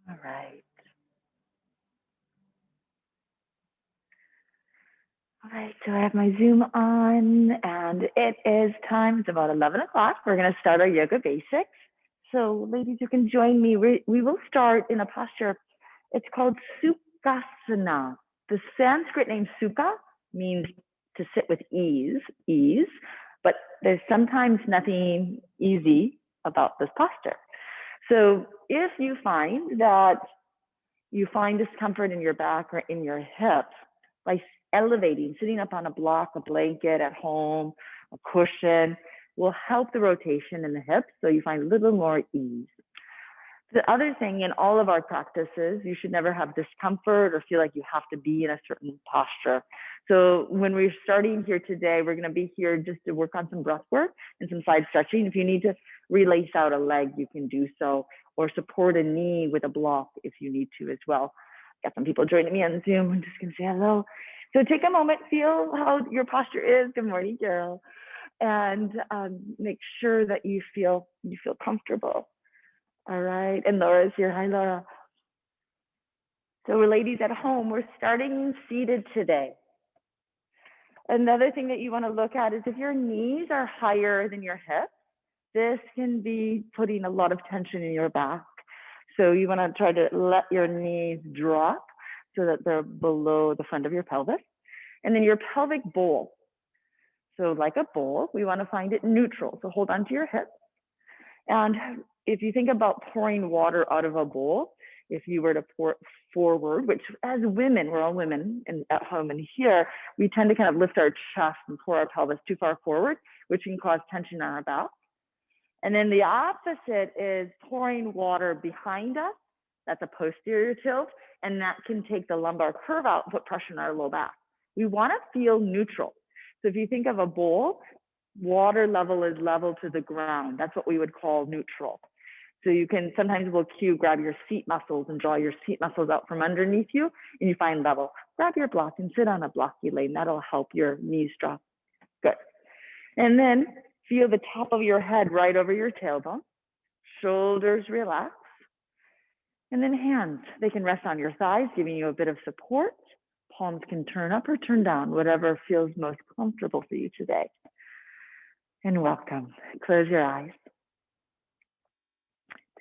All right. All right, so I have my Zoom on and it is time. It's about 11 o'clock. We're going to start our yoga basics. So ladies, you can join me. We will start in a posture. It's called Sukhasana. The Sanskrit name Sukha means to sit with ease, but there's sometimes nothing easy about this posture. So if you find that you find discomfort in your back or in your hips, by elevating, sitting up on a block, a blanket at home, a cushion, will help the rotation in the hips so you find a little more ease. The other thing in all of our practices, you should never have discomfort or feel like you have to be in a certain posture. So when we're starting here today, we're going to be here just to work on some breath work and some side stretching. If you need to relace out a leg, you can do so, or support a knee with a block if you need to as well. Got some people joining me on Zoom. I'm just going to say hello. So take a moment, feel how your posture is. Good morning, Carol. And make sure that you feel comfortable. All right, and Laura's here. Hi, Laura. So we're ladies at home. We're starting seated today. Another thing that you want to look at is if your knees are higher than your hips, this can be putting a lot of tension in your back. So you want to try to let your knees drop so that they're below the front of your pelvis. And then your pelvic bowl. So like a bowl, we want to find it neutral. So hold on to your hips. And if you think about pouring water out of a bowl, if you were to pour it forward, which as women, we're all women and at home and here, we tend to kind of lift our chest and pour our pelvis too far forward, which can cause tension on our back. And then the opposite is pouring water behind us. That's a posterior tilt, and that can take the lumbar curve out and put pressure on our low back. We want to feel neutral. So if you think of a bowl, water level is level to the ground. That's what we would call neutral. So you can, sometimes we'll grab your seat muscles and draw your seat muscles out from underneath you and you find level. Grab your block and sit on a blocky lane. That'll help your knees drop. Good. And then feel the top of your head right over your tailbone. Shoulders relax. And then hands, they can rest on your thighs, giving you a bit of support. Palms can turn up or turn down, whatever feels most comfortable for you today. And welcome. Close your eyes.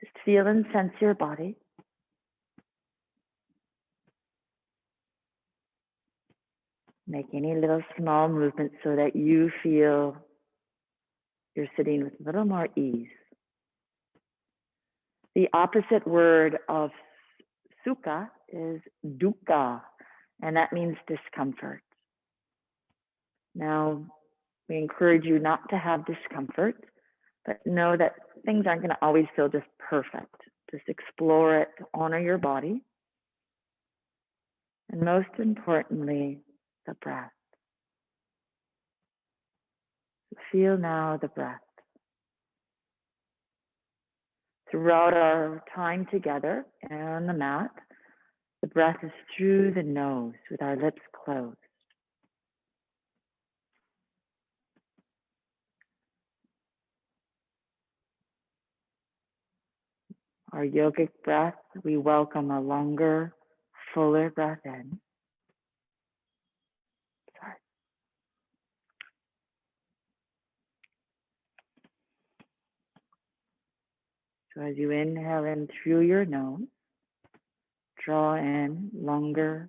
Just feel and sense your body. Make any little small movement so that you feel you're sitting with a little more ease. The opposite word of sukha is dukkha, and that means discomfort. Now, we encourage you not to have discomfort, but know that things aren't going to always feel just perfect. Just explore it, honor your body. And most importantly, the breath. Feel now the breath. Throughout our time together on the mat, the breath is through the nose with our lips closed. Our yogic breath, we welcome a longer, fuller breath in. Sorry. So as you inhale in through your nose, draw in longer,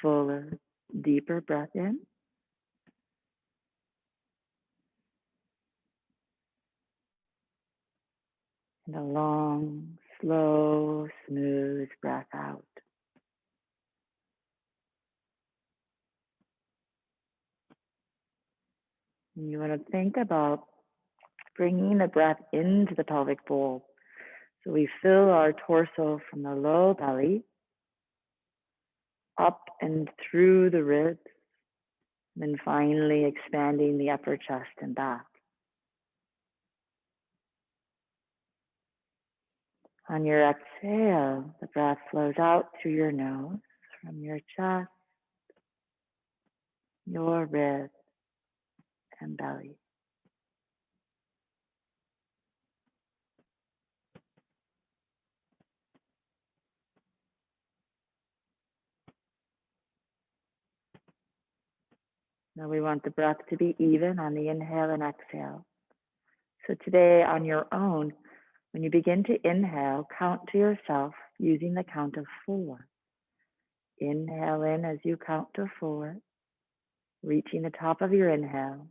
fuller, deeper breath in. And a long, slow, smooth breath out. And you want to think about bringing the breath into the pelvic bowl. So we fill our torso from the low belly, up and through the ribs, and then finally expanding the upper chest and back. On your exhale, the breath flows out through your nose, from your chest, your ribs, and belly. Now we want the breath to be even on the inhale and exhale. So today on your own, when you begin to inhale, count to yourself using the count of 4. Inhale in as you count to 4, reaching the top of your inhale,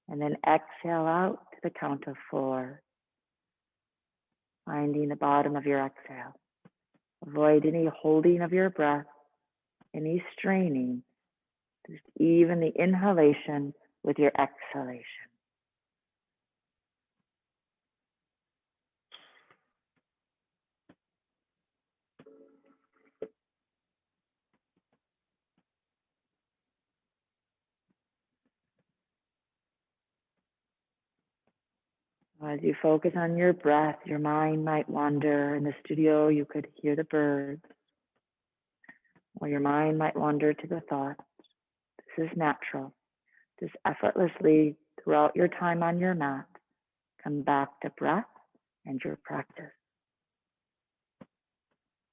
and then exhale out to the count of 4, finding the bottom of your exhale. Avoid any holding of your breath, any straining. Just even the inhalation with your exhalation. As you focus on your breath, your mind might wander. In the studio, you could hear the birds, or your mind might wander to the thoughts. This is natural. Just effortlessly, throughout your time on your mat, come back to breath and your practice.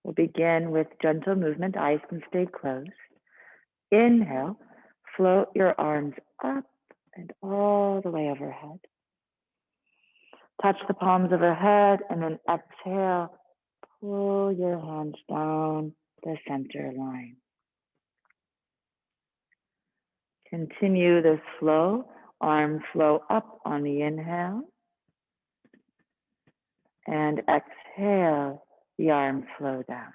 We'll begin with gentle movement. Eyes can stay closed. Inhale, float your arms up and all the way overhead. Touch the palms of your head, and then exhale, pull your hands down the center line. Continue this flow. Arms flow up on the inhale, and exhale, the arms flow down.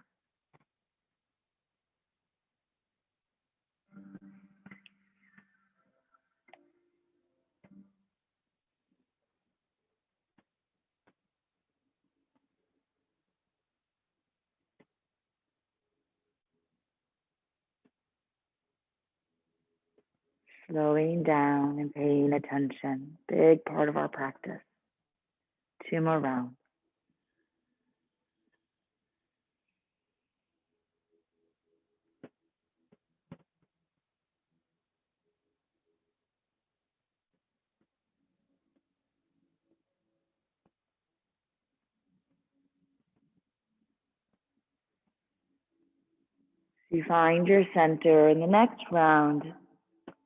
Slowing down and paying attention, big part of our practice. 2 more rounds. You find your center in the next round,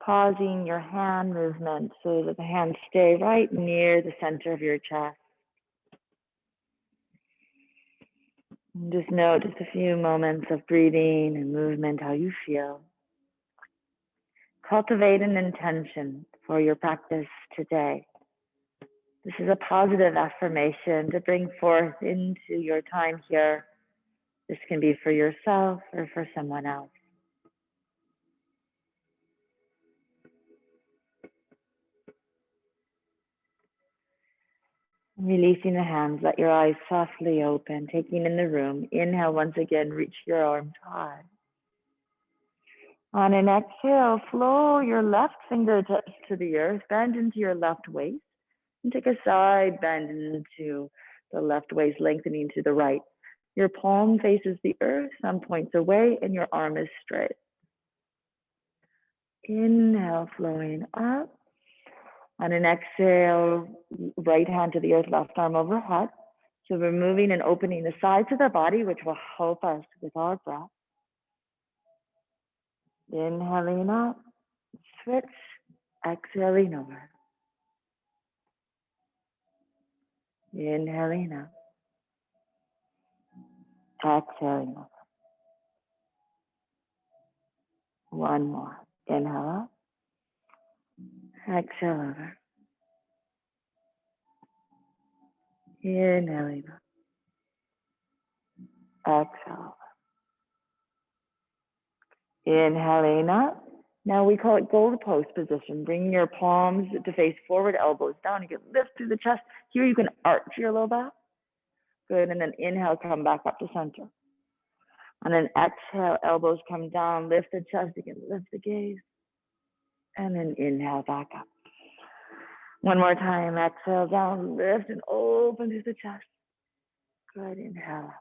pausing your hand movement so that the hands stay right near the center of your chest. And just note just a few moments of breathing and movement, how you feel. Cultivate an intention for your practice today. This is a positive affirmation to bring forth into your time here. This can be for yourself or for someone else. Releasing the hands, let your eyes softly open, taking in the room. Inhale once again, reach your arms high. On an exhale, flow your left fingertips to the earth, bend into your left waist, and take a side bend into the left waist, lengthening to the right. Your palm faces the earth, some points away, and your arm is straight. Inhale, flowing up. On an exhale, right hand to the earth, left arm overhead. So we're moving and opening the sides of the body, which will help us with our breath. Inhaling up, switch, exhaling over. Inhaling up, exhaling over. One more. Inhale up, exhale over. Inhaling up, exhale over. Inhaling up. Now we call it goalpost position. Bring your palms to face forward, elbows down. You can lift through the chest. Here you can arch your low back. Good, and then inhale, come back up to center. On an exhale, elbows come down, lift the chest, you can lift the gaze. And then inhale, back up. One more time, exhale down, lift and open through the chest. Good, inhale.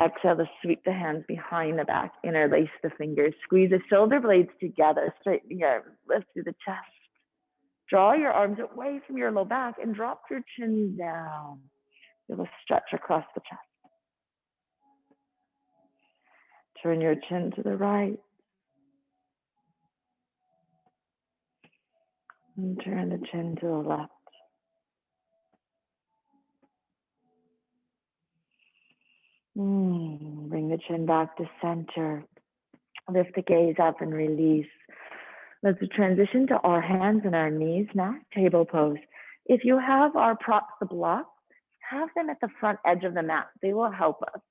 Exhale to sweep the hands behind the back, interlace the fingers, squeeze the shoulder blades together, straighten your arms, lift through the chest. Draw your arms away from your low back and drop your chin down. You'll stretch across the chest. Turn your chin to the right. And turn the chin to the left. Bring the chin back to center. Lift the gaze up and release. Let's transition to our hands and our knees now, table pose. If you have our props to block, have them at the front edge of the mat. They will help us.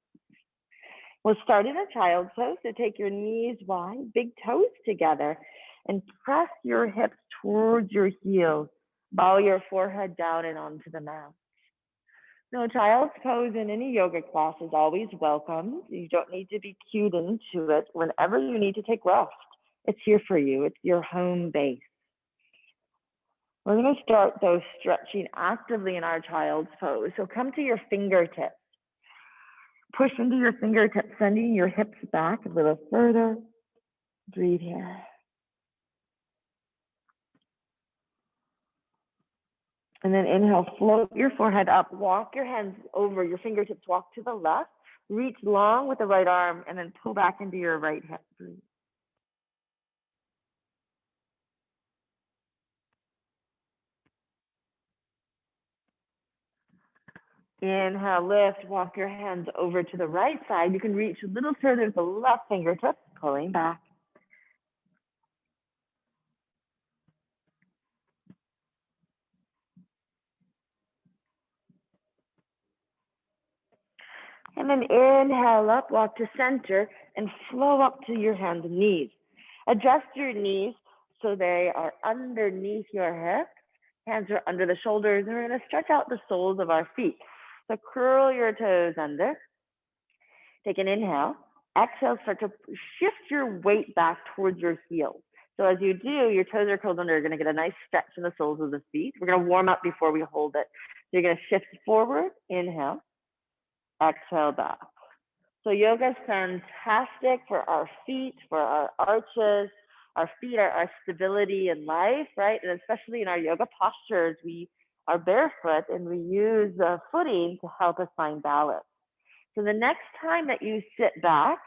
We'll start in a child's pose, so take your knees wide, big toes together, and press your hips towards your heels. Bow your forehead down and onto the mat. No, child's pose in any yoga class is always welcome. You don't need to be cued into it whenever you need to take rest. It's here for you. It's your home base. We're going to start, though, stretching actively in our child's pose. So come to your fingertips. Push into your fingertips, sending your hips back a little further. Breathe here. And then inhale, float your forehead up, walk your hands over your fingertips, walk to the left, reach long with the right arm, and then pull back into your right hip. Breathe. Inhale, lift, walk your hands over to the right side. You can reach a little further with the left fingertips, pulling back. And then inhale up, walk to center, and flow up to your hands and knees. Adjust your knees so they are underneath your hips. Hands are under the shoulders, and we're going to stretch out the soles of our feet. So curl your toes under. Take an inhale. Exhale, start to shift your weight back towards your heels. So as you do, your toes are curled under. You're going to get a nice stretch in the soles of the feet. We're going to warm up before we hold it. So you're going to shift forward, inhale, exhale back. So yoga is fantastic for our feet, for our arches. Our feet are our stability in life, right? And especially in our yoga postures, we are barefoot and we use footing to help us find balance. So the next time that you sit back,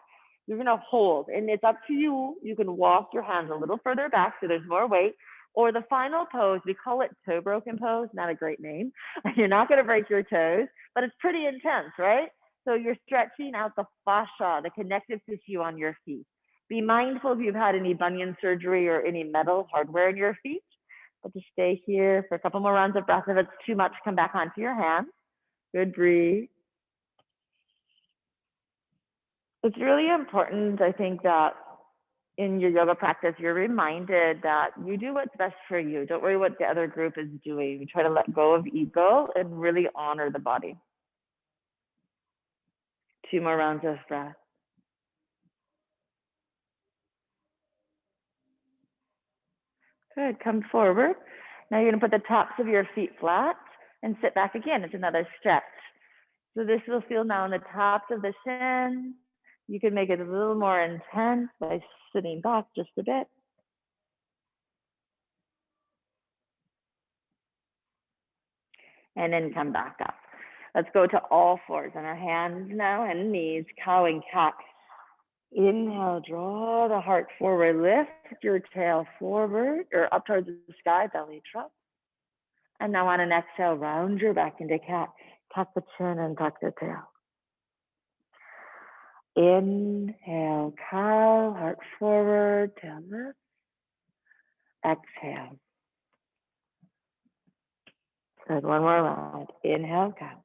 you're going to hold, and it's up to you. You can walk your hands a little further back so there's more weight, or the final pose, we call it toe broken pose, not a great name. You're not going to break your toes, but it's pretty intense, right? So you're stretching out the fascia, the connective tissue on your feet. Be mindful if you've had any bunion surgery or any metal hardware in your feet, but just stay here for a couple more rounds of breath. If it's too much, come back onto your hands. Good, breathe. It's really important, I think, that in your yoga practice, you're reminded that you do what's best for you. Don't worry what the other group is doing. You try to let go of ego and really honor the body. 2 more rounds of breath. Good, come forward. Now you're gonna put the tops of your feet flat and sit back again. It's another stretch. So this will feel now on the tops of the shin. You can make it a little more intense by sitting back just a bit. And then come back up. Let's go to all fours on our hands now and knees, cow and cat. Inhale, draw the heart forward, lift your tail forward or up towards the sky, belly drop. And now on an exhale, round your back into cat. Tuck the chin and tuck the tail. Inhale, cow, heart forward, tail lift. Exhale. Good, one more round. Inhale, cow.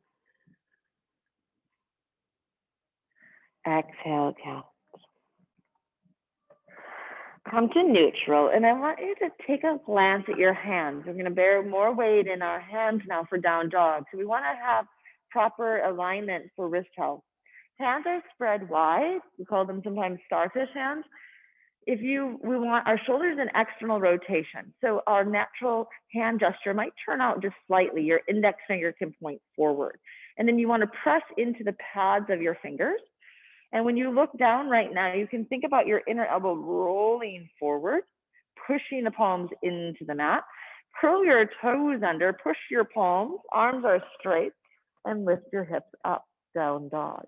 Exhale, cow. Come to neutral, and I want you to take a glance at your hands. We're going to bear more weight in our hands now for down dog. So we want to have proper alignment for wrist health. Hands are spread wide. We call them sometimes starfish hands. We want our shoulders in external rotation. So our natural hand gesture might turn out just slightly. Your index finger can point forward. And then you want to press into the pads of your fingers. And when you look down right now, you can think about your inner elbow rolling forward, pushing the palms into the mat. Curl your toes under, push your palms, arms are straight, and lift your hips up, down dog.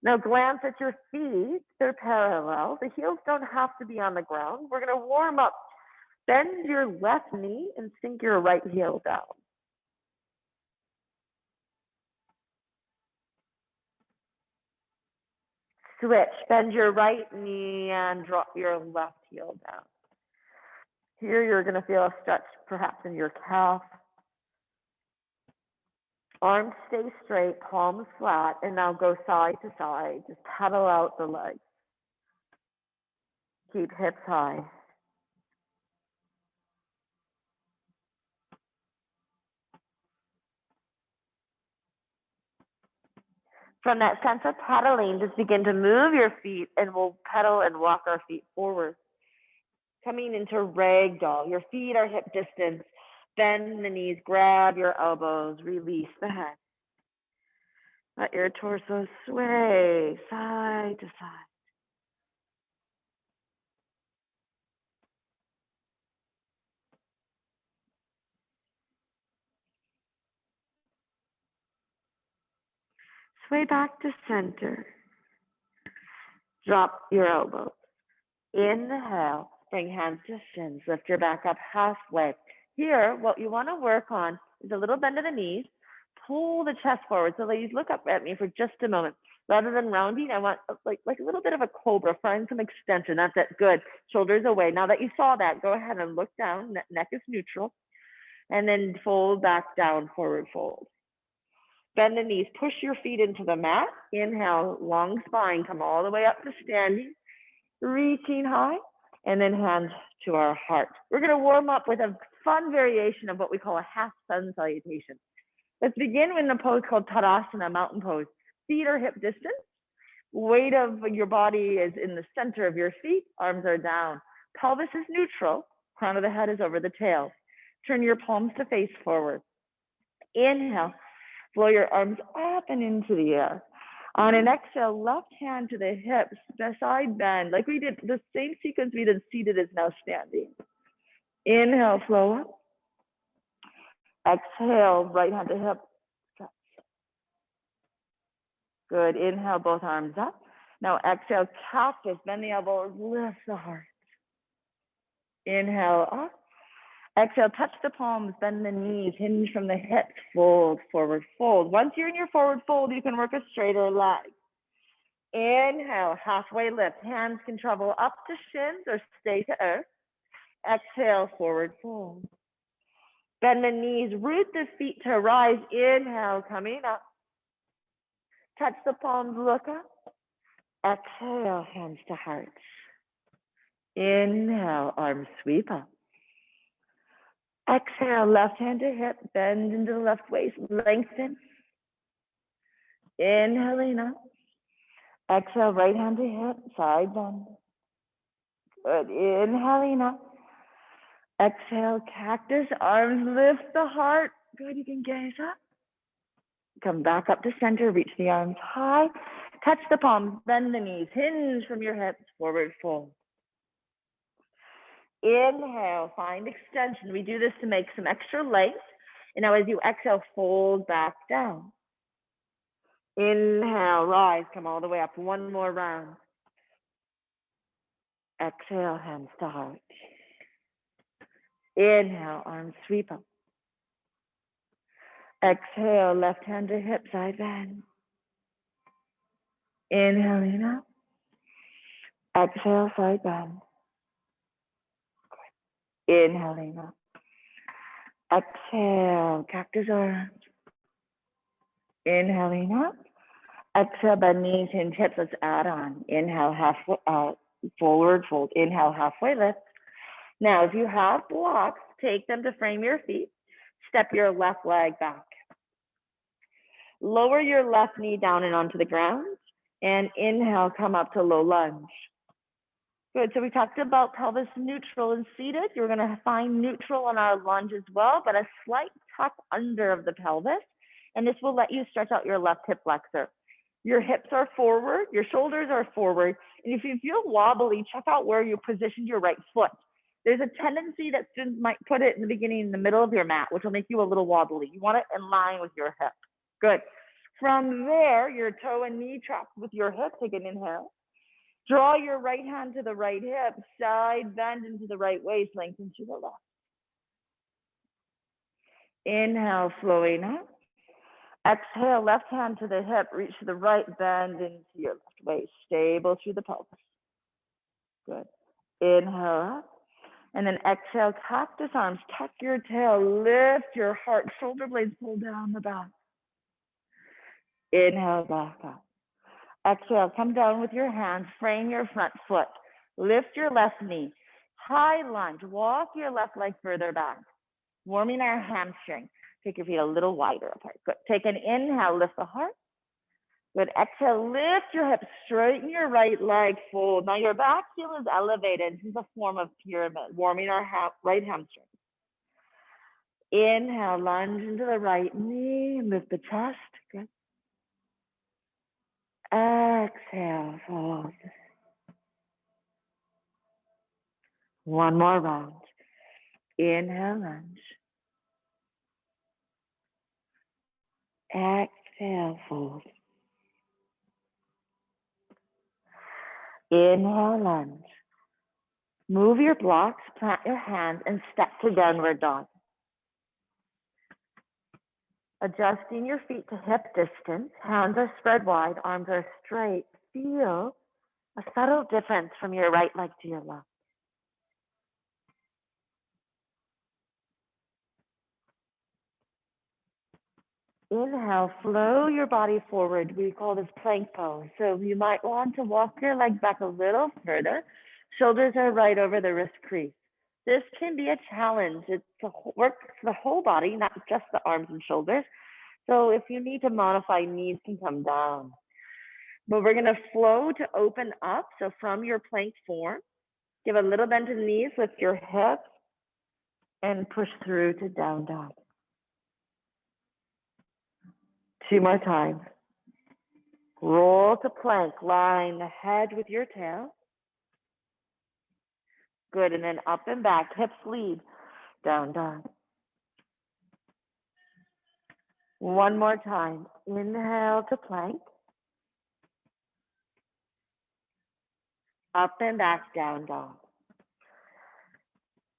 Now glance at your feet, they're parallel. The heels don't have to be on the ground. We're gonna warm up Bend your left knee and sink your right heel down. Switch, bend your right knee and drop your left heel down. Here you're going to feel a stretch perhaps in your calf. Arms stay straight, palms flat, and now go side to side. Just pedal out the legs. Keep hips high. From that sense of pedaling, just begin to move your feet, and we'll pedal and walk our feet forward. Coming into Ragdoll, your feet are hip distance. Bend the knees, grab your elbows, release the head. Let your torso sway side to side. Sway back to center. Drop your elbows. Inhale, bring hands to shins. Lift your back up halfway. Here, what you want to work on is a little bend of the knees. Pull the chest forward. So ladies, look up at me for just a moment. Rather than rounding, I want like a little bit of a cobra. Find some extension. That's it. Good. Shoulders away. Now that you saw that, go ahead and look down. Neck is neutral. And then fold back down, forward fold. Bend the knees. Push your feet into the mat. Inhale, long spine. Come all the way up to standing. Reaching high. And then hands to our heart. We're going to warm up with a fun variation of what we call a half sun salutation. Let's begin in a pose called Tarasana, mountain pose. Feet are hip distance. Weight of your body is in the center of your feet. Arms are down. Pelvis is neutral. Crown of the head is over the tail. Turn your palms to face forward. Inhale. Flow your arms up and into the air. On an exhale, left hand to the hips, the side bend, like we did the same sequence we did seated is now standing. Inhale, flow up. Exhale, right hand to hip. Good. Inhale, both arms up. Now exhale, cactus. Bend the elbows, lift the heart. Inhale, up. Exhale, touch the palms, bend the knees, hinge from the hips, fold, forward fold. Once you're in your forward fold, you can work a straighter leg. Inhale, halfway lift. Hands can travel up to shins or stay to earth. Exhale, forward fold. Bend the knees, root the feet to rise. Inhale, coming up. Touch the palms, look up. Exhale, hands to heart. Inhale, arms sweep up. Exhale, left hand to hip, bend into the left waist, lengthen. Inhaling up. Exhale, right hand to hip, side bend. Good. Inhaling up. Exhale, cactus, arms lift the heart. Good, you can gaze up. Come back up to center, reach the arms high. Touch the palms, bend the knees, hinge from your hips, forward fold. Inhale, find extension. We do this to make some extra length. And now as you exhale, fold back down. Inhale, rise, come all the way up. One more round. Exhale, hands to heart. Inhale, arms sweep up. Exhale, left hand to hip, side bend. Inhaling up. Exhale, side bend. Inhaling up. Exhale, cactus arms. Inhaling up. Exhale, bend knees, hinge hips. Let's add on. Inhale, halfway, forward fold. Inhale, halfway lift. Now, if you have blocks, take them to frame your feet. Step your left leg back. Lower your left knee down and onto the ground. And inhale, come up to low lunge. Good. So we talked about pelvis neutral and seated. You're going to find neutral on our lunge as well, but a slight tuck under of the pelvis. And this will let you stretch out your left hip flexor. Your hips are forward, your shoulders are forward. And if you feel wobbly, check out where you positioned your right foot. There's a tendency that students might put it in the beginning in the middle of your mat, which will make you a little wobbly. You want it in line with your hip. Good. From there, your toe and knee trapped with your hip. Take an inhale. Draw your right hand to the right hip, side bend into the right waist, lengthen to the left. Inhale, flowing up. Exhale, left hand to the hip, reach to the right, bend into your left waist, stable through the pelvis. Good. Inhale up. And then exhale, cactus arms, tuck your tail, lift your heart, shoulder blades pull down the back. Inhale, back up. Exhale, come down with your hands, frame your front foot, lift your left knee, high lunge, walk your left leg further back, warming our hamstring. Take your feet a little wider apart. Good. Take an inhale, lift the heart. Good. Exhale, lift your hips, straighten your right leg, fold. Now your back heel is elevated. This is a form of pyramid, warming our right hamstring. Inhale, lunge into the right knee, lift the chest. Good. Exhale, fold. One more round. Inhale, lunge. Exhale, fold. Inhale, lunge. Move your blocks, plant your hands, and step to downward dog. Adjusting your feet to hip distance. Hands are spread wide, arms are straight. Feel a subtle difference from your right leg to your left. Inhale, flow your body forward. We call this plank pose. So you might want to walk your leg back a little further. Shoulders are right over the wrist crease. This can be a challenge. It's to work the whole body, not just the arms and shoulders. So if you need to modify, knees can come down. But we're gonna flow to open up. So from your plank form, give a little bend to the knees, lift your hips, and push through to down dog. Two more times. Roll to plank, line the head with your tail. Good, and then up and back, hips lead, down dog. One more time. Inhale to plank. Up and back, down dog.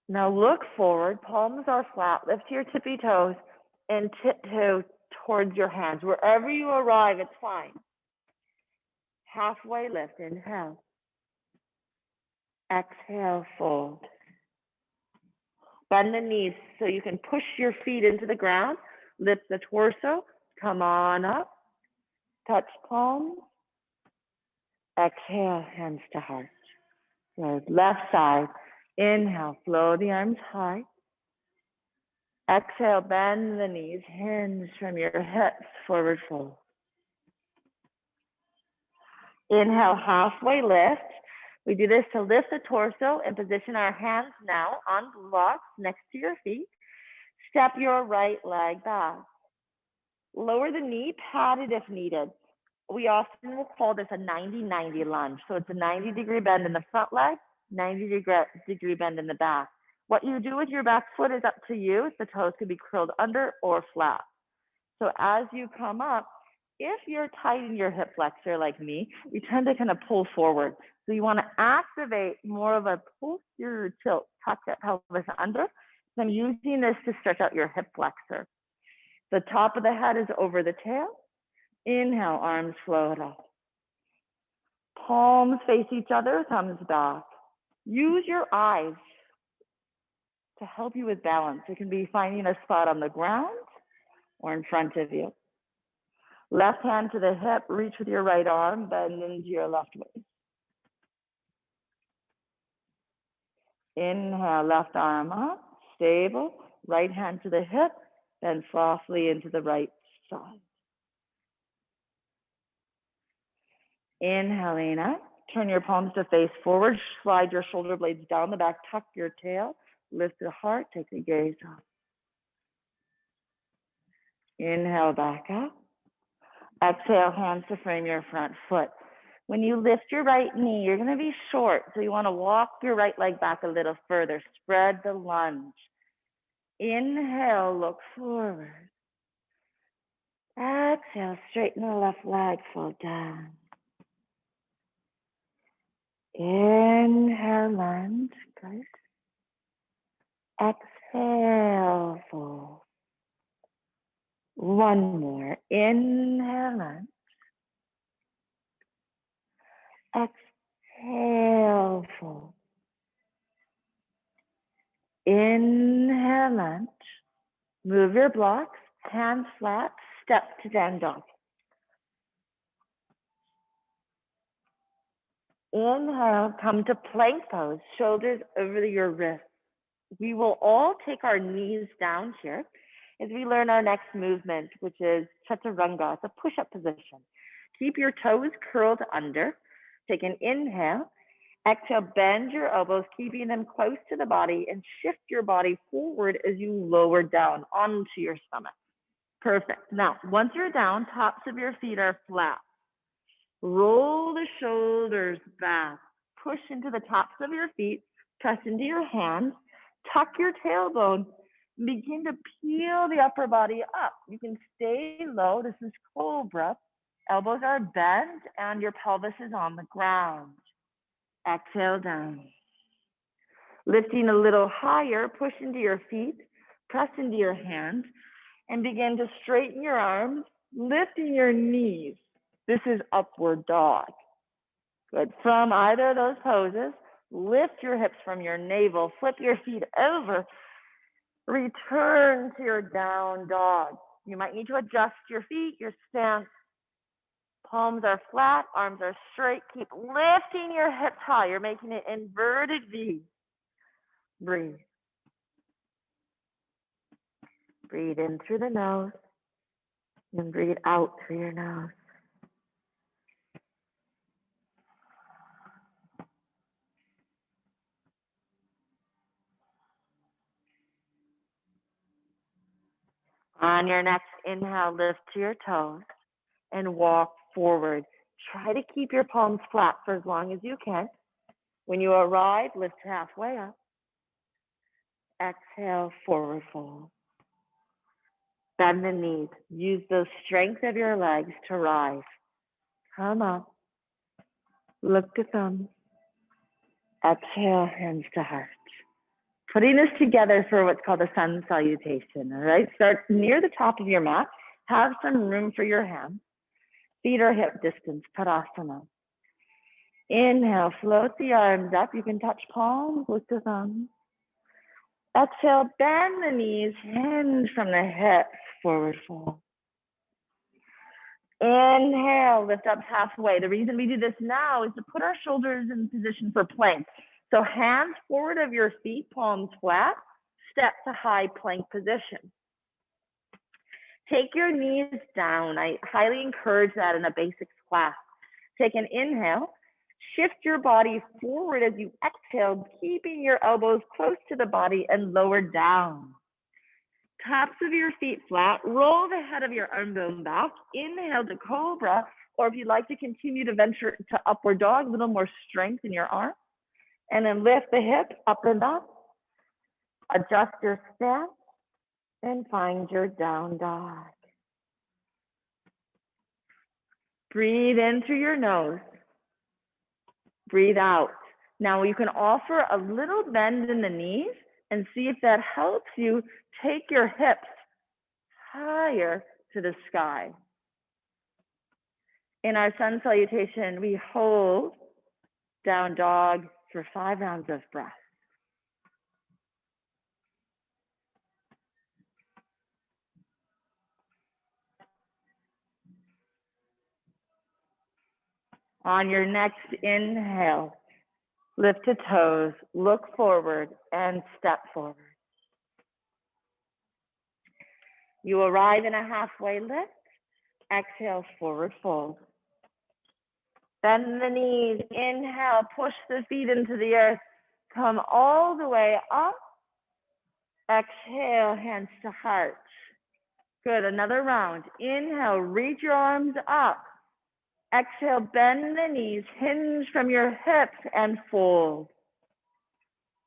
Now look forward, palms are flat, lift your tippy toes and tiptoe towards your hands. Wherever you arrive, it's fine. Halfway lift, inhale. Exhale, fold. Bend the knees so you can push your feet into the ground. Lift the torso, come on up. Touch palms. Exhale, hands to heart. Good. Left side. Inhale, flow the arms high. Exhale, bend the knees, hinge from your hips, forward fold. Inhale, halfway lift. We do this to lift the torso and position our hands now on blocks next to your feet. Step your right leg back. Lower the knee, pat it if needed. We often will call this a 90-90 lunge. So it's a 90-degree bend in the front leg, 90-degree bend in the back. What you do with your back foot is up to you. The toes could be curled under or flat. So as you come up, if you're tight in your hip flexor like me, you tend to kind of pull forward. So you want to activate more of a posterior tilt, tuck that pelvis under. So I'm using this to stretch out your hip flexor. The top of the head is over the tail. Inhale, arms float up. Palms face each other, thumbs back. Use your eyes to help you with balance. It can be finding a spot on the ground or in front of you. Left hand to the hip, reach with your right arm, bend into your left waist. Inhale, left arm up, stable. Right hand to the hip, bend softly into the right side. Inhaling up, turn your palms to face forward, slide your shoulder blades down the back, tuck your tail, lift the heart, take the gaze up. Inhale, back up. Exhale, hands to frame your front foot. When you lift your right knee, you're going to be short, so you want to walk your right leg back a little further. Spread the lunge. Inhale, look forward. Exhale, straighten the left leg, fold down. Inhale, lunge. Good. Exhale, fold. One more. Inhale, lunge. Exhale, fold. Inhale, lunge. Move your blocks, hands flat, step to down dog. Inhale, come to plank pose, shoulders over your wrists. We will all take our knees down here as we learn our next movement, which is Chaturanga. It's a push-up position. Keep your toes curled under. Take an inhale. Exhale, bend your elbows, keeping them close to the body, and shift your body forward as you lower down onto your stomach. Perfect. Now, once you're down, tops of your feet are flat. Roll the shoulders back. Push into the tops of your feet. Press into your hands. Tuck your tailbone. Begin to peel the upper body up. You can stay low. This is cobra. Elbows are bent and your pelvis is on the ground. Exhale down. Lifting a little higher, push into your feet. Press into your hands and begin to straighten your arms, lifting your knees. This is upward dog. Good. From either of those poses, lift your hips from your navel, flip your feet over, return to your down dog. You might need to adjust your feet, your stance. Palms are flat, arms are straight. Keep lifting your hips high. You're making it inverted V. Breathe. Breathe in through the nose and breathe out through your nose. On your next inhale, lift to your toes and walk forward. Try to keep your palms flat for as long as you can. When you arrive, lift halfway up. Exhale, forward fold. Bend the knees. Use the strength of your legs to rise. Come up. Look to thumbs. Exhale, hands to heart. Putting this together for what's called a Sun Salutation, all right? Start near the top of your mat. Have some room for your hands. Feet are hip distance, Tarasana. Inhale, float the arms up. You can touch palms, look to thumbs. Exhale, bend the knees, hinge from the hips, forward fold. Inhale, lift up halfway. The reason we do this now is to put our shoulders in position for plank. So hands forward of your feet, palms flat, step to high plank position. Take your knees down. I highly encourage that in a basics class. Take an inhale, shift your body forward as you exhale, keeping your elbows close to the body and lower down. Tops of your feet flat, roll the head of your arm bone back, inhale to cobra, or if you'd like to continue to venture to upward dog, a little more strength in your arm, and then lift the hips up and up, adjust your stance, and find your down dog. Breathe in through your nose, breathe out. Now you can offer a little bend in the knees and see if that helps you take your hips higher to the sky. In our Sun Salutation, we hold down dog for 5 rounds of breath. On your next inhale, lift the toes, look forward, and step forward. You arrive in a halfway lift. Exhale, forward fold. Bend the knees. Inhale, push the feet into the earth. Come all the way up. Exhale, hands to heart. Good, another round. Inhale, reach your arms up. Exhale, bend the knees, hinge from your hips and fold.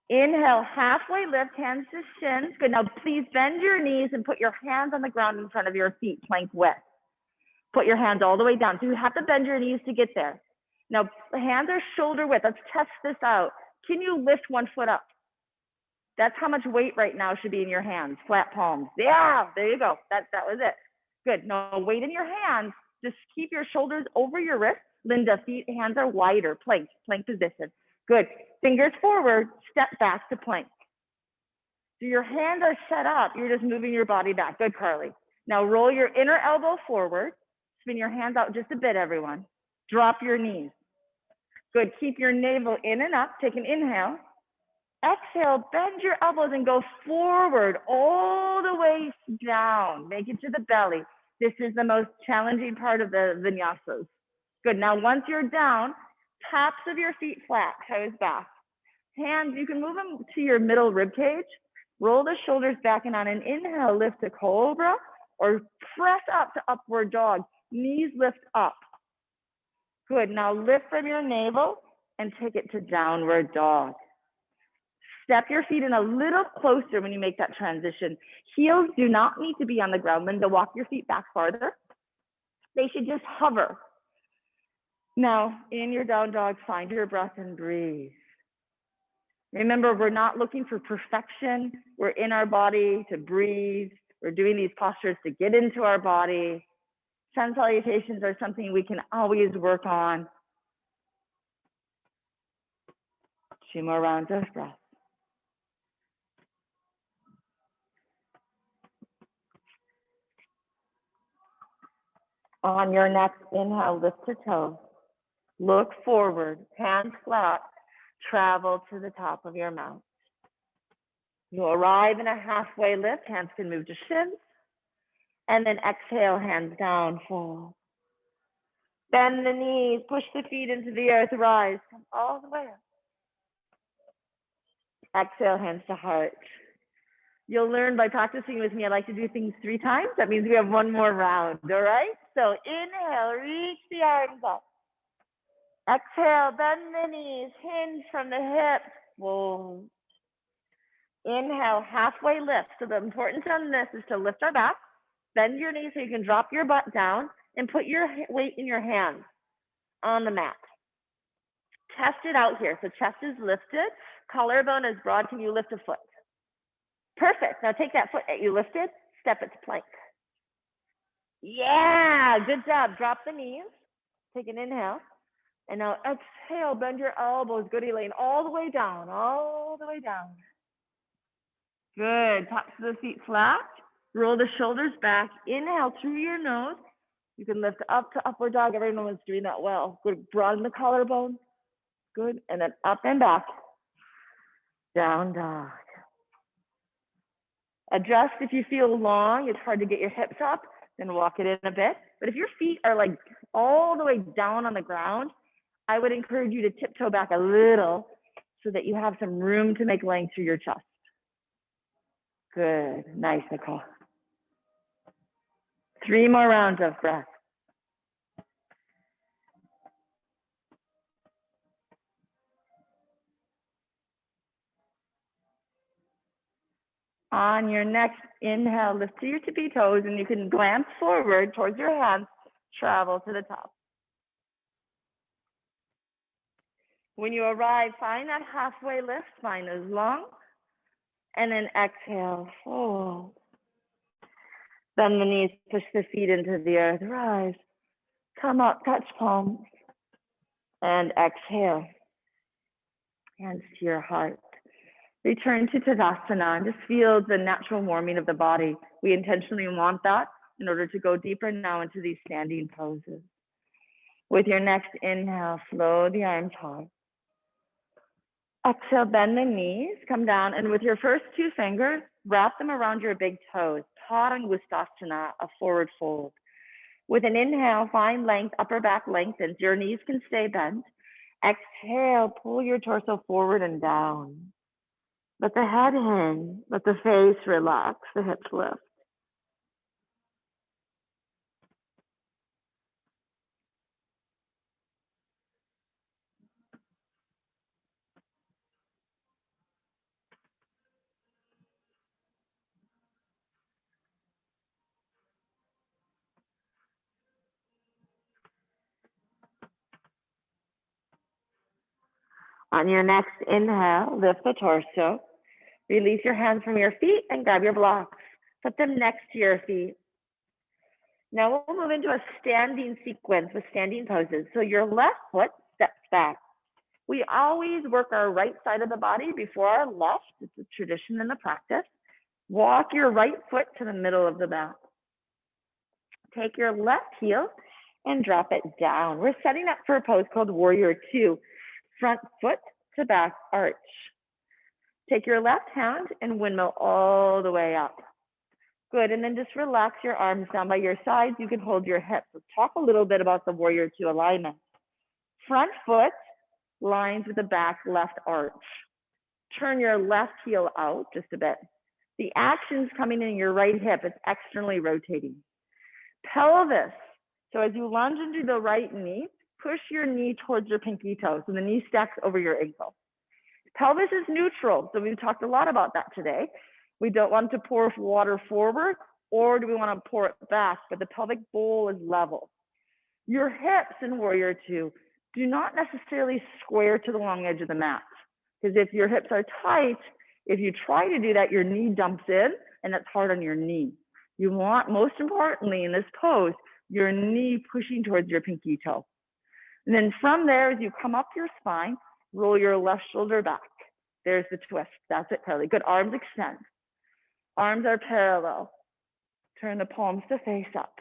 Inhale, halfway lift, hands to shins. Good, now please bend your knees and put your hands on the ground in front of your feet, plank width. Put your hands all the way down. So you have to bend your knees to get there. Now, hands are shoulder width. Let's test this out. Can you lift one foot up? That's how much weight right now should be in your hands, flat palms. Yeah, there you go. That was it. Good. No weight in your hands. Just keep your shoulders over your wrists. Linda, feet, hands are wider. Plank position. Good. Fingers forward, step back to plank. So your hands are set up. You're just moving your body back. Good, Carly. Now roll your inner elbow forward. Spin your hands out just a bit, everyone. Drop your knees. Good. Keep your navel in and up. Take an inhale. Exhale, bend your elbows and go forward all the way down. Make it to the belly. This is the most challenging part of the vinyasas. Good. Now, once you're down, tops of your feet flat, toes back. Hands, you can move them to your middle rib cage. Roll the shoulders back, and on an inhale, lift to cobra or press up to upward dog. Knees lift up. Good. Now lift from your navel and take it to downward dog. Step your feet in a little closer when you make that transition. Heels do not need to be on the ground. Linda, walk your feet back farther. They should just hover. Now, in your down dog, find your breath and breathe. Remember, we're not looking for perfection. We're in our body to breathe. We're doing these postures to get into our body. Sun salutations are something we can always work on. 2 more rounds of breath. On your next inhale, lift to toes. Look forward, hands flat, travel to the top of your mount. You'll arrive in a halfway lift, hands can move to shins, and then exhale, hands down, fall. Bend the knees, push the feet into the earth, rise, come all the way up. Exhale, hands to heart. You'll learn by practicing with me, I like to do things 3 times. That means we have 1 more round, all right? So inhale, reach the arms up. Exhale, bend the knees, hinge from the hips, fold. Inhale, halfway lift. So the importance on this is to lift our back, bend your knees so you can drop your butt down, and put your weight in your hands on the mat. Test it out here. So chest is lifted, collarbone is broad. Can you lift a foot? Perfect. Now take that foot that you lifted, step it to plank. Yeah, good job. Drop the knees. Take an inhale. And now exhale, bend your elbows. Good, Elaine. All the way down, all the way down. Good. Tops of the feet flat. Roll the shoulders back. Inhale through your nose. You can lift up to upward dog. Everyone was doing that well. Good. Broaden the collarbone. Good. And then up and back. Down dog. Adjust if you feel long. It's hard to get your hips up. Then walk it in a bit. But if your feet are like all the way down on the ground, I would encourage you to tiptoe back a little so that you have some room to make length through your chest. Good. Nice, Nicole. 3 more rounds of breath. On your next inhale, lift to your tippy toes, and you can glance forward towards your hands, travel to the top. When you arrive, find that halfway lift, spine is long, and then exhale, fold. Bend the knees, push the feet into the earth, rise. Come up, touch palms, and exhale. Hands to your heart. Return to Tarasana and just feel the natural warming of the body. We intentionally want that in order to go deeper now into these standing poses. With your next inhale, flow the arms high. Exhale, bend the knees, come down, and with your first 2 fingers, wrap them around your big toes. Tarasana, a forward fold. With an inhale, find length, upper back lengthens. Your knees can stay bent. Exhale, pull your torso forward and down. Let the head hang, let the face relax, the hips lift. On your next inhale, lift the torso. Release your hands from your feet and grab your blocks. Put them next to your feet. Now we'll move into a standing sequence with standing poses. So your left foot steps back. We always work our right side of the body before our left. It's a tradition in the practice. Walk your right foot to the middle of the mat. Take your left heel and drop it down. We're setting up for a pose called Warrior Two. Front foot to back arch. Take your left hand and windmill all the way up. Good, and then just relax your arms down by your sides. You can hold your hips. Let's talk a little bit about the Warrior Two alignment. Front foot lines with the back left arch. Turn your left heel out just a bit. The action's coming in your right hip. It's externally rotating. Pelvis. So as you lunge into the right knee, push your knee towards your pinky toe. So the knee stacks over your ankle. Pelvis is neutral. So we've talked a lot about that today. We don't want to pour water forward, or do we want to pour it back, but the pelvic bowl is level. Your hips in Warrior Two do not necessarily square to the long edge of the mat, because if your hips are tight, if you try to do that, your knee dumps in, and that's hard on your knee. You want, most importantly in this pose, your knee pushing towards your pinky toe. And then from there, as you come up your spine, roll your left shoulder back. There's the twist. That's it, Carly. Good. Arms extend. Arms are parallel. Turn the palms to face up.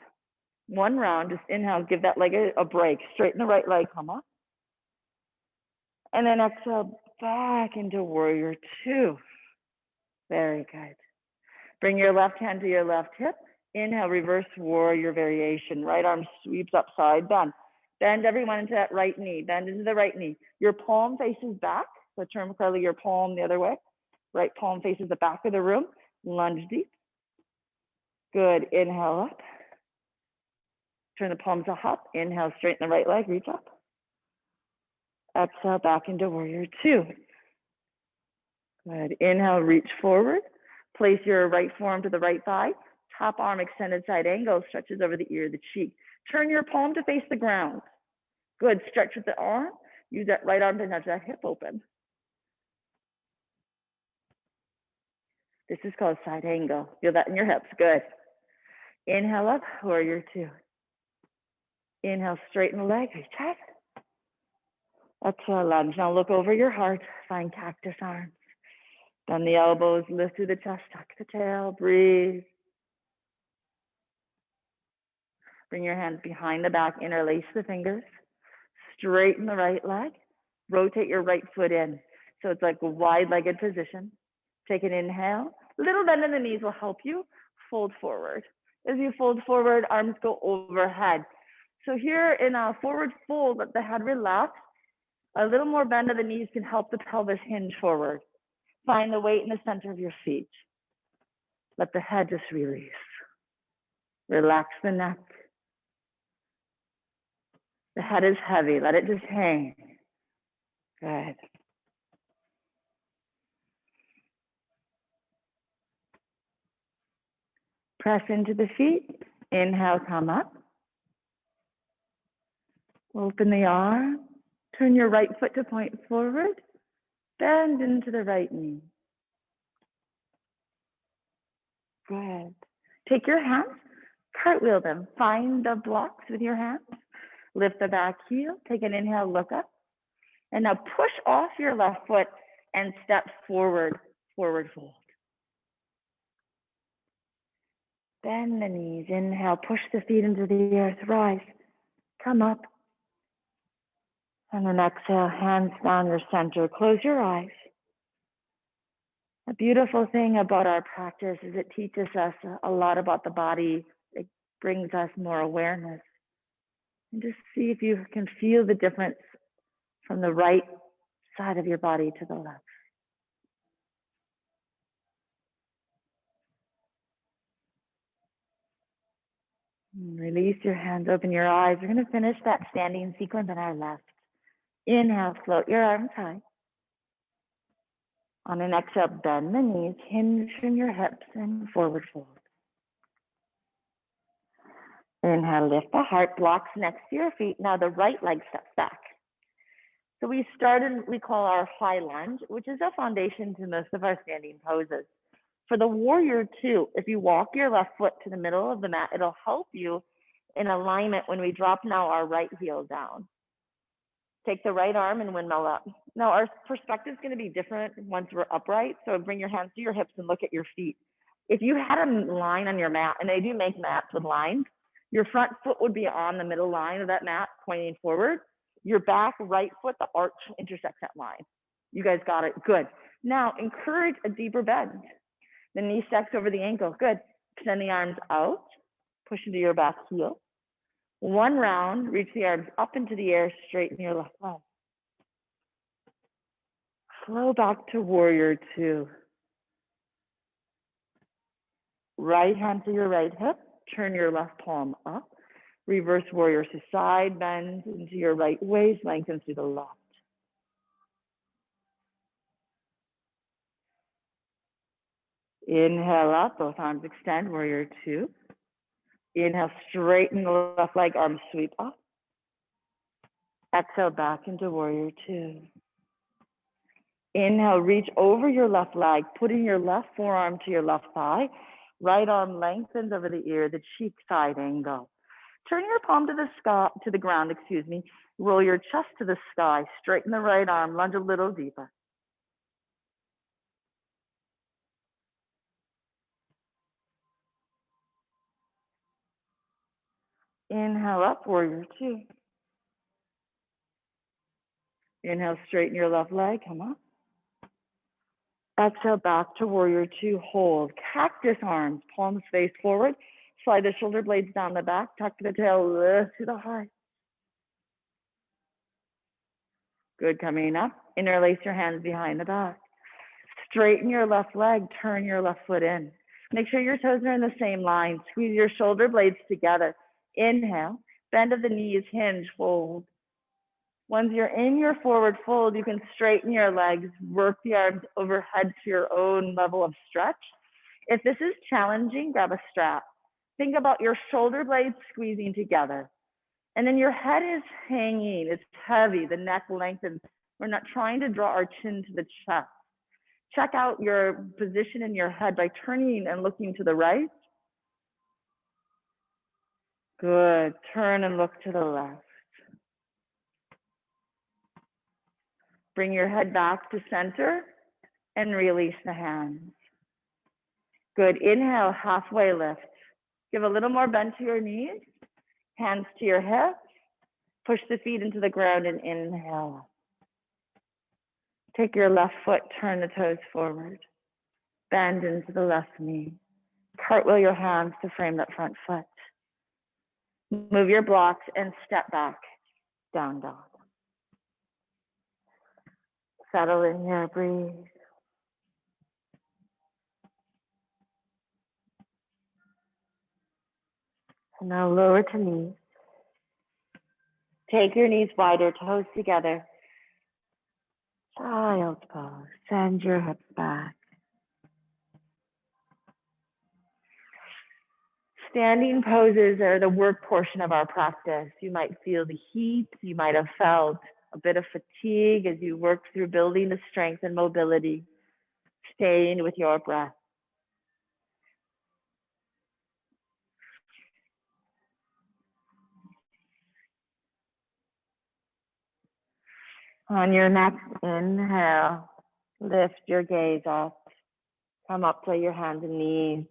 One round, just inhale, give that leg a break. Straighten the right leg, come up. And then exhale back into Warrior Two. Very good. Bring your left hand to your left hip. Inhale, reverse warrior variation. Right arm sweeps up, side bend. Bend everyone into that right knee. Bend into the right knee. Your palm faces back. So turn curly your palm the other way. Right palm faces the back of the room. Lunge deep. Good. Inhale up. Turn the palms up. Inhale, straighten the right leg. Reach up. Exhale, back into Warrior Two. Good. Inhale, reach forward. Place your right forearm to the right thigh. Top arm extended side angle stretches over the ear, the cheek. Turn your palm to face the ground. Good. Stretch with the arm. Use that right arm to nudge that hip open. This is called side angle. Feel that in your hips. Good. Inhale up, Warrior Two. Inhale, straighten the leg, reach up. Exhale, lunge. Now look over your heart. Find cactus arms. Bend the elbows, lift through the chest, tuck the tail, breathe. Bring your hands behind the back, interlace the fingers. Straighten the right leg. Rotate your right foot in. So it's like a wide-legged position. Take an inhale. Little bend in the knees will help you. Fold forward. As you fold forward, arms go overhead. So here in a forward fold, let the head relax. A little more bend of the knees can help the pelvis hinge forward. Find the weight in the center of your feet. Let the head just release. Relax the neck. The head is heavy. Let it just hang. Good. Press into the feet. Inhale, come up. Open the arm. Turn your right foot to point forward. Bend into the right knee. Good. Take your hands, cartwheel them. Find the blocks with your hands. Lift the back heel. Take an inhale, look up. And now push off your left foot and step forward, forward fold. Bend the knees. Inhale, push the feet into the earth. Rise. Come up. And then exhale, hands down your center. Close your eyes. A beautiful thing about our practice is it teaches us a lot about the body. It brings us more awareness. And just see if you can feel the difference from the right side of your body to the left. Release your hands, open your eyes. We're going to finish that standing sequence on our left. Inhale, float your arms high. On an exhale, bend the knees, hinge from your hips, and forward fold. Inhale, lift the heart, blocks next to your feet. Now the right leg steps back. So we started, we call our high lunge, which is a foundation to most of our standing poses. For the warrior two, if you walk your left foot to the middle of the mat, it'll help you in alignment when we drop now our right heel down. Take the right arm and windmill up. Now our perspective is going to be different once we're upright. So bring your hands to your hips and look at your feet. If you had a line on your mat, and they do make mats with lines, your front foot would be on the middle line of that mat pointing forward. Your back right foot, the arch intersects that line. You guys got it. Good. Now encourage a deeper bend. The knee stacks over the ankle. Good. Extend the arms out. Push into your back heel. One round, reach the arms up into the air, straighten your left leg. Flow back to warrior two. Right hand to your right hip, turn your left palm up. Reverse warrior, so side bend into your right waist, lengthen to the left. Inhale up, both arms extend, warrior two. Inhale, straighten the left leg, arms sweep up. Exhale, back into warrior two. Inhale, reach over your left leg, putting your left forearm to your left thigh. Right arm lengthens over the ear, the cheek side angle. Turn your palm to the sky, to the ground, excuse me. Roll your chest to the sky. Straighten the right arm, lunge a little deeper. Inhale up, warrior two. Inhale, straighten your left leg, come up. Exhale, back to warrior two, hold. Cactus arms, palms face forward. Slide the shoulder blades down the back, tuck the tail, lift to the heart. Good, coming up. Interlace your hands behind the back. Straighten your left leg, turn your left foot in. Make sure your toes are in the same line. Squeeze your shoulder blades together. Inhale, bend of the knees, hinge, fold. Once you're in your forward fold, you can straighten your legs, work the arms overhead to your own level of stretch. If this is challenging, grab a strap. Think about your shoulder blades squeezing together. And then your head is hanging, it's heavy, the neck lengthens. We're not trying to draw our chin to the chest. Check out your position in your head by turning and looking to the right. Good, turn and look to the left. Bring your head back to center and release the hands. Good, inhale, halfway lift. Give a little more bend to your knees, hands to your hips. Push the feet into the ground and inhale. Take your left foot, turn the toes forward. Bend into the left knee. Cartwheel your hands to frame that front foot. Move your blocks and step back, down dog. Settle in here, breathe. And now lower to knees. Take your knees wider, toes together. Child's pose. Send your hips back. Standing poses are the work portion of our practice. You might feel the heat. You might have felt a bit of fatigue as you work through building the strength and mobility, staying with your breath. On your next inhale, lift your gaze up. Come up to your hands and knees.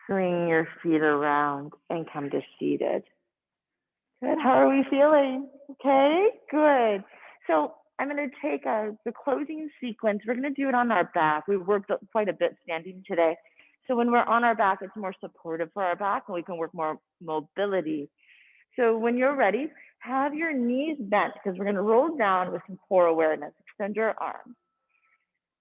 Swing your feet around and come to seated. Good. How are we feeling? Okay, good. So I'm going to take the closing sequence. We're going to do it on our back. We worked quite a bit standing today. So when we're on our back, it's more supportive for our back and we can work more mobility. So when you're ready, have your knees bent because we're going to roll down with some core awareness. Extend your arms.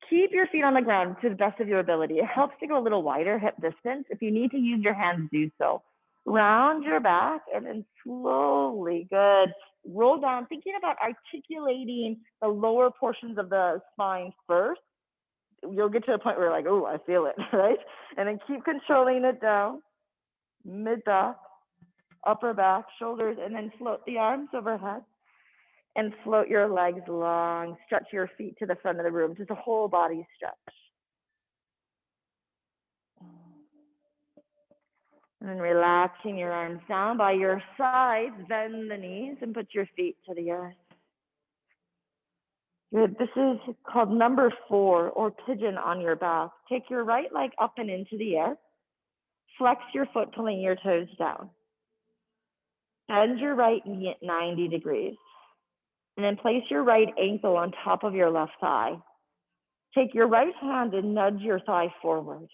Keep your feet on the ground to the best of your ability. It helps to go a little wider hip distance. If you need to use your hands, do so. Round your back and then slowly, good. Roll down, thinking about articulating the lower portions of the spine first. You'll get to a point where you're like, oh, I feel it, right? And then keep controlling it down. Mid back, upper back, shoulders, and then float the arms overhead. And float your legs long, stretch your feet to the front of the room, just a whole body stretch. And then relaxing your arms down by your sides, bend the knees and put your feet to the earth. Good. This is called number 4, or pigeon on your back. Take your right leg up and into the air. Flex your foot, pulling your toes down. Bend your right knee at 90 degrees. And then place your right ankle on top of your left thigh. Take your right hand and nudge your thigh forward.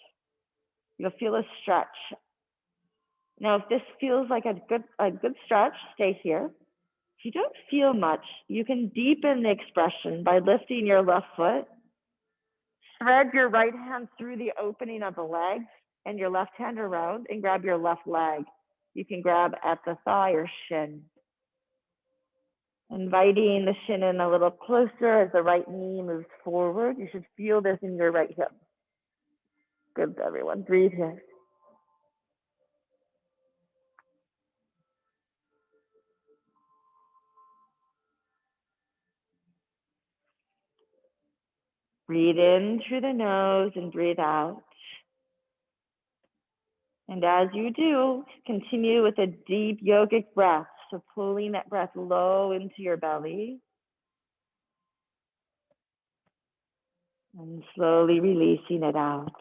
You'll feel a stretch. Now, if this feels like a good stretch, stay here. If you don't feel much, you can deepen the expression by lifting your left foot. Thread your right hand through the opening of the leg and your left hand around and grab your left leg. You can grab at the thigh or shin. Inviting the shin in a little closer as the right knee moves forward. You should feel this in your right hip. Good, everyone. Breathe here. Breathe in through the nose and breathe out. And as you do, continue with a deep yogic breath. So pulling that breath low into your belly. And slowly releasing it out.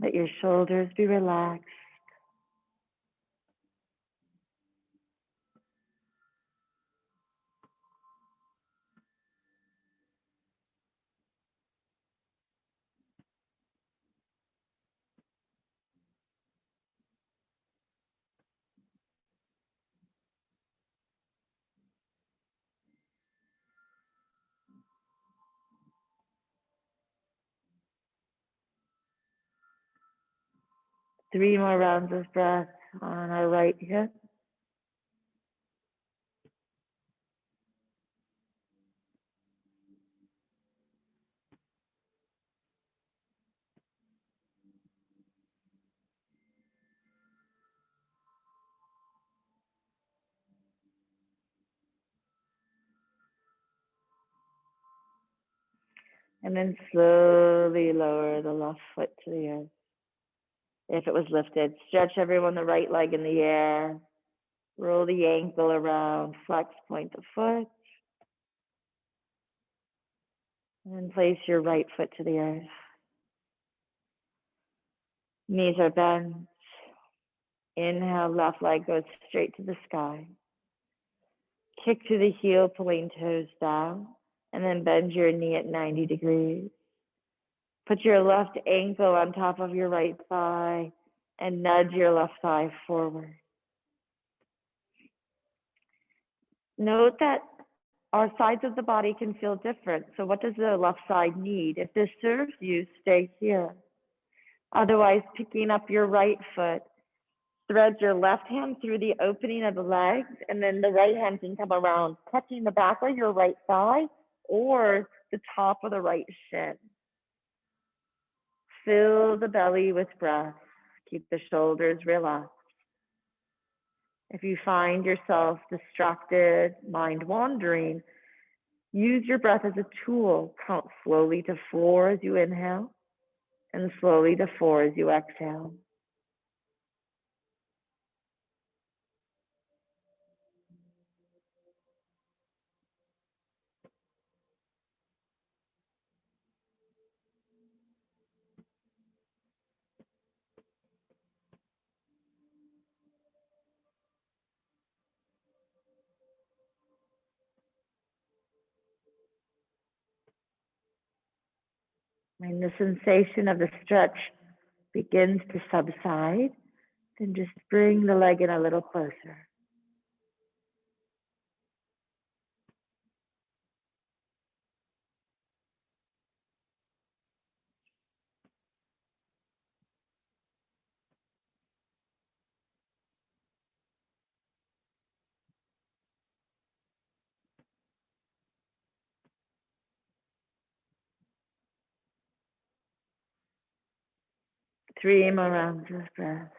Let your shoulders be relaxed. Three more rounds of breath on our right hip. And then slowly lower the left foot to the earth. If it was lifted, stretch everyone the right leg in the air. Roll the ankle around, flex, point the foot. And then place your right foot to the earth. Knees are bent. Inhale, left leg goes straight to the sky. Kick to the heel, pulling toes down. And then bend your knee at 90 degrees. Put your left ankle on top of your right thigh and nudge your left thigh forward. Note that our sides of the body can feel different. So what does the left side need? If this serves you, stay here. Otherwise, picking up your right foot, thread your left hand through the opening of the legs, and then the right hand can come around, touching the back of your right thigh or the top of the right shin. Fill the belly with breath. Keep the shoulders relaxed. If you find yourself distracted, mind wandering, use your breath as a tool. Count slowly to 4 as you inhale and slowly to 4 as you exhale. When the sensation of the stretch begins to subside, then just bring the leg in a little closer. 3 more rounds of breath.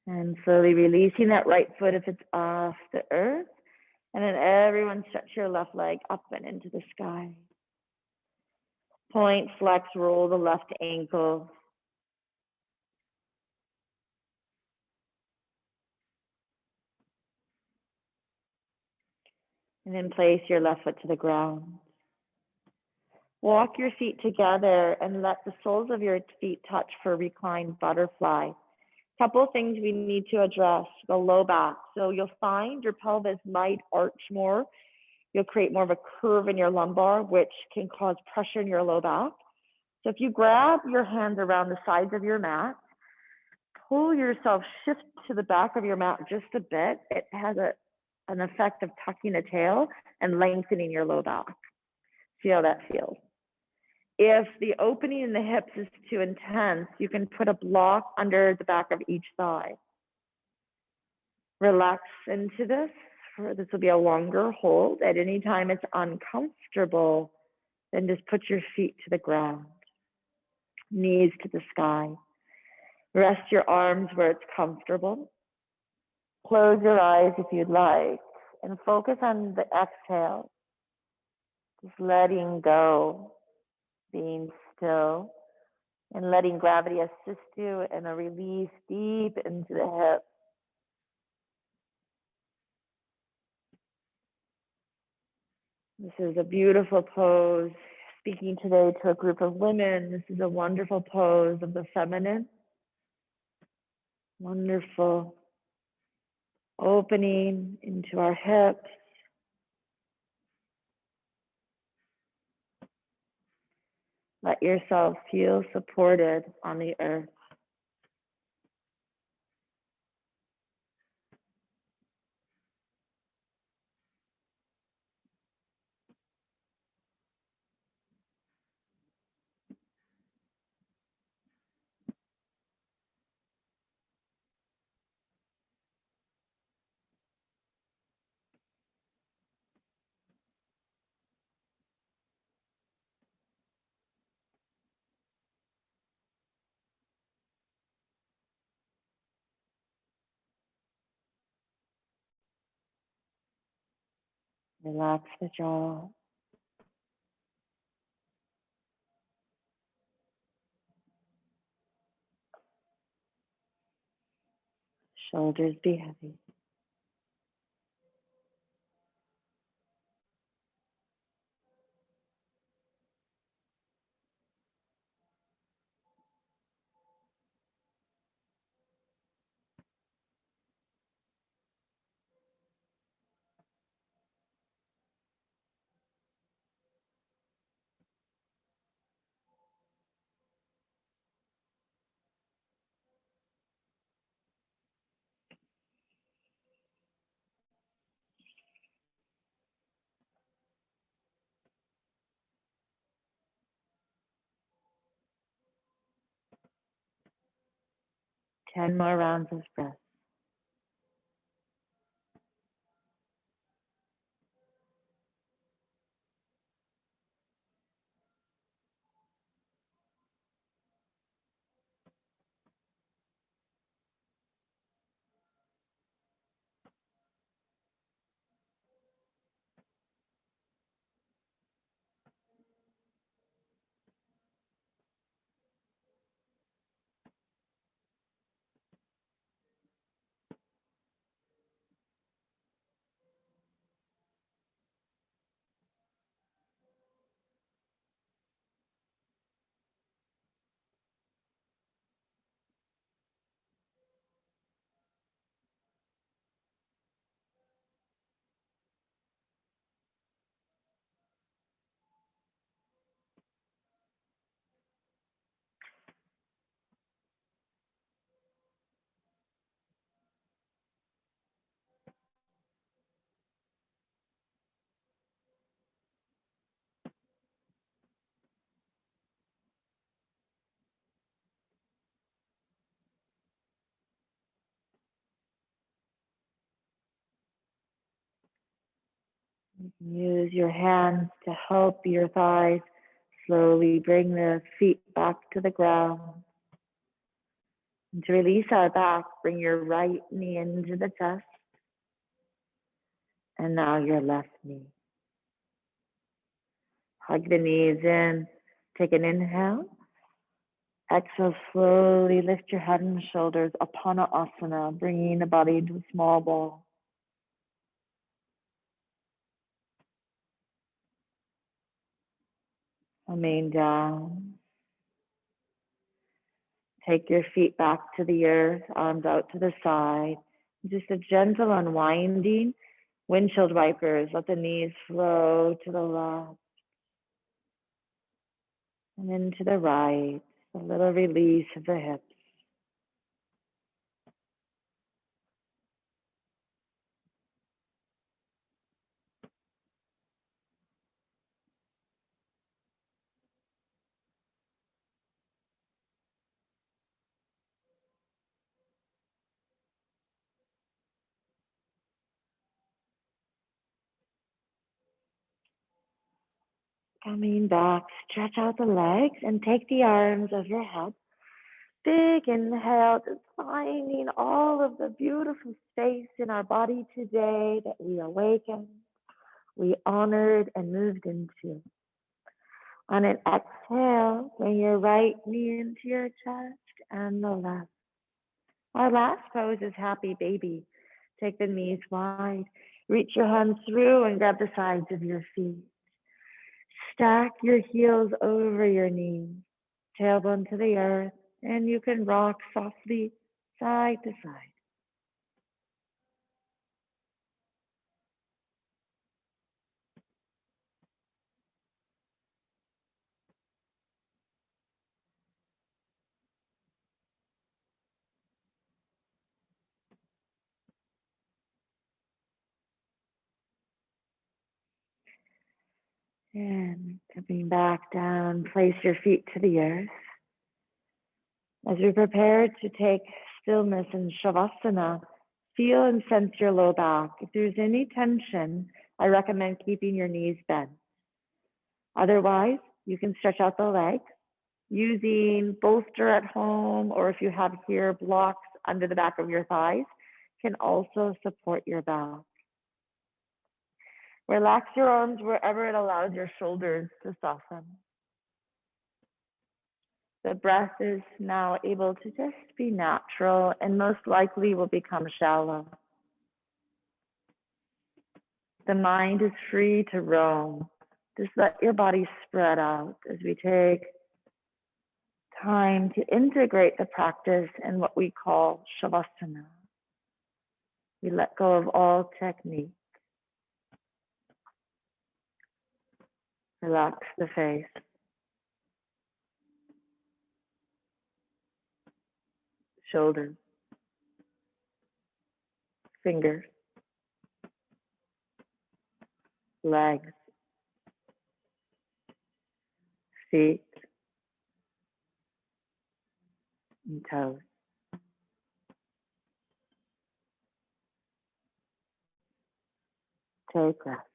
And slowly releasing that right foot if it's off the earth. And then everyone stretch your left leg up and into the sky. Point, flex, roll the left ankle. And then place your left foot to the ground. Walk your feet together and let the soles of your feet touch for Recline Butterfly. Couple things we need to address: the low back. So you'll find your pelvis might arch more. You'll create more of a curve in your lumbar, which can cause pressure in your low back. So if you grab your hands around the sides of your mat, pull yourself, shift to the back of your mat just a bit. It has an effect of tucking the tail and lengthening your low back. See how that feels. If the opening in the hips is too intense, you can put a block under the back of each thigh. Relax into this. This will be a longer hold. At any time it's uncomfortable, then just put your feet to the ground, knees to the sky. Rest your arms where it's comfortable. Close your eyes if you'd like, and focus on the exhale. Just letting go, being still, and letting gravity assist you in a release deep into the hips. This is a beautiful pose. Speaking today to a group of women, this is a wonderful pose of the feminine. Wonderful. Opening into our hips. Let yourself feel supported on the earth. Relax the jaw. Shoulders be heavy. Ten more rounds of breath. Use your hands to help your thighs slowly bring the feet back to the ground. And to release our back, bring your right knee into the chest. And now your left knee. Hug the knees in. Take an inhale. Exhale, slowly lift your head and shoulders, Asana, bringing the body into a small ball. Coming down. Take your feet back to the earth, arms out to the side. Just a gentle unwinding. Windshield wipers, let the knees flow to the left and then to the right. A little release of the hips. Coming back, stretch out the legs and take the arms of your head. Big inhale, just finding all of the beautiful space in our body today that we awakened, we honored and moved into. On an exhale, bring your right knee into your chest and the left. Our last pose is happy baby. Take the knees wide. Reach your hands through and grab the sides of your feet. Stack your heels over your knees, tailbone to the earth, and you can rock softly side to side. And coming back down, place your feet to the earth. As we prepare to take stillness and Shavasana, feel and sense your low back. If there's any tension, I recommend keeping your knees bent. Otherwise, you can stretch out the legs using bolster at home, or if you have here blocks under the back of your thighs, can also support your back. Relax your arms wherever it allows your shoulders to soften. The breath is now able to just be natural and most likely will become shallow. The mind is free to roam. Just let your body spread out as we take time to integrate the practice in what we call Shavasana. We let go of all technique. Relax the face. Shoulders. Fingers. Legs. Feet. And toes. Take rest.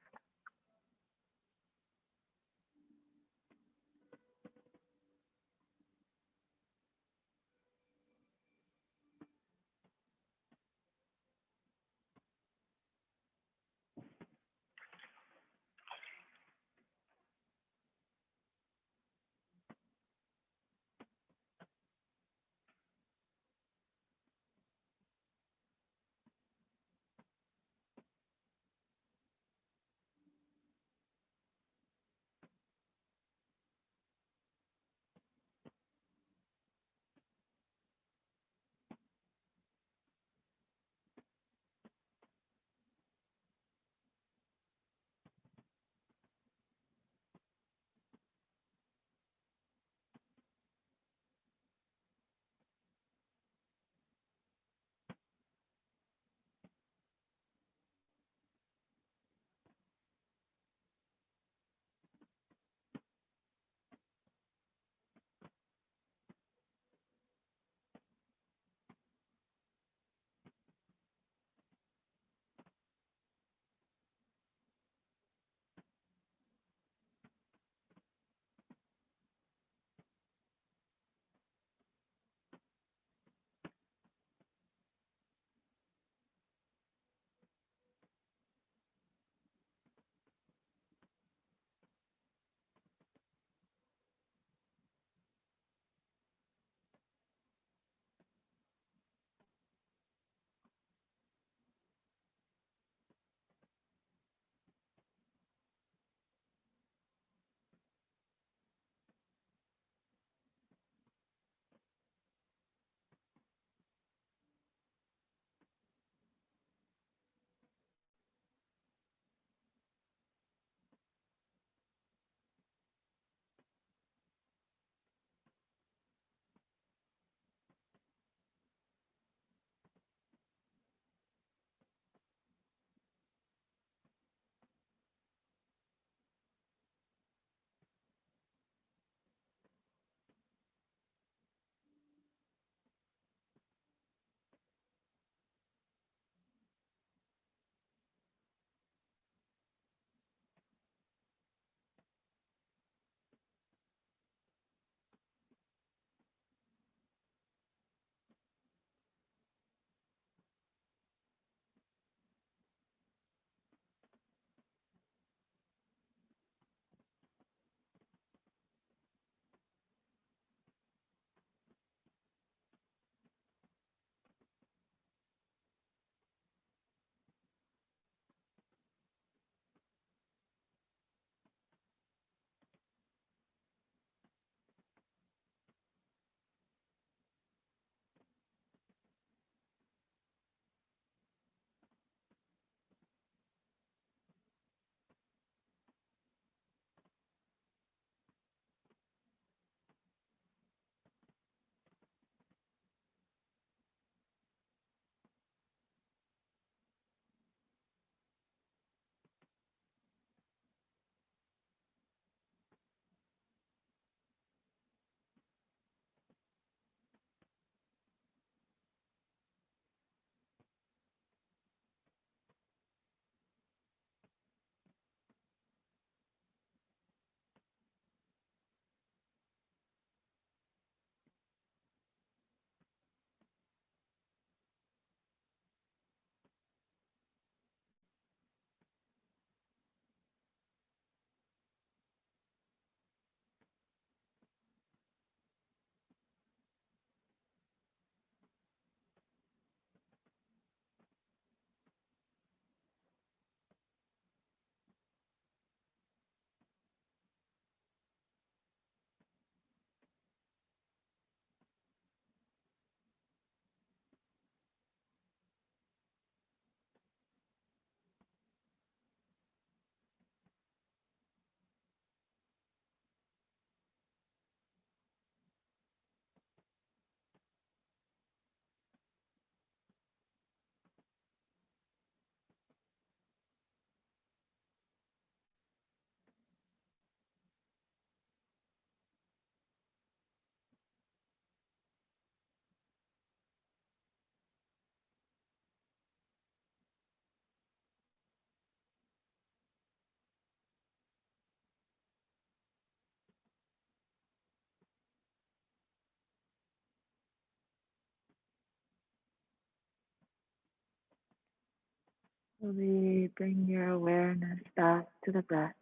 Slowly bring your awareness back to the breath.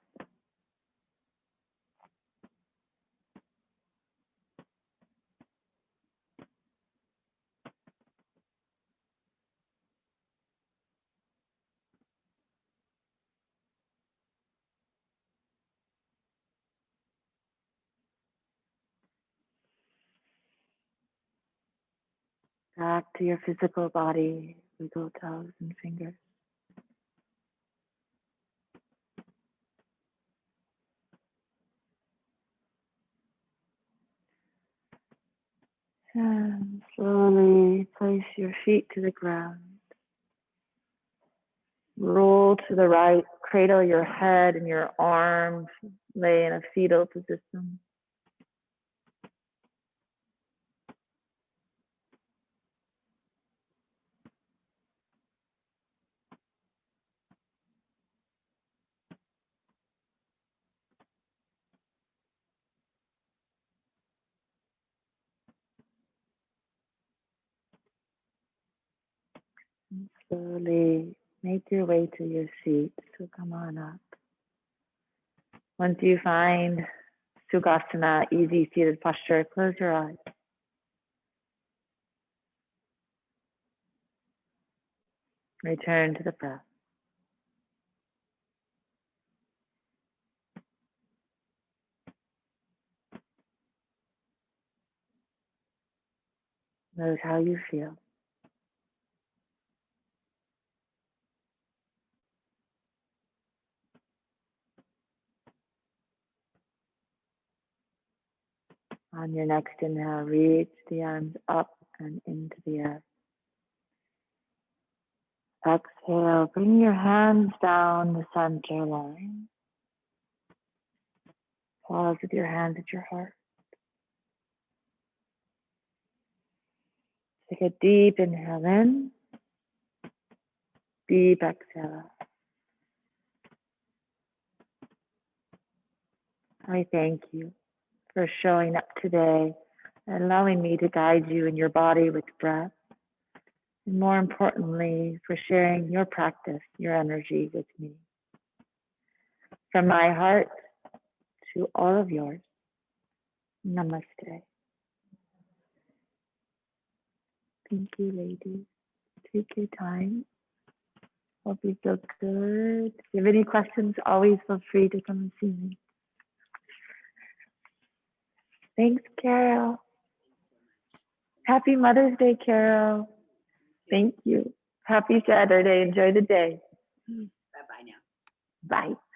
Back to your physical body, wiggle toes and fingers. And slowly place your feet to the ground. Roll to the right, cradle your head and your arms, lay in a fetal position. And slowly make your way to your seat, so come on up. Once you find Sukhasana, easy seated posture, close your eyes. Return to the breath. Notice how you feel. On your next inhale, reach the arms up and into the air. Exhale, bring your hands down the center line. Pause with your hands at your heart. Take a deep inhale in, deep exhale. I thank you for showing up today and allowing me to guide you in your body with breath. And more importantly, for sharing your practice, your energy with me. From my heart to all of yours, namaste. Thank you, ladies. Take your time. Hope you feel good. If you have any questions, always feel free to come and see me. Thanks, Carol. Happy Mother's Day, Carol. Thank you. Happy Saturday. Enjoy the day. Bye-bye now. Bye.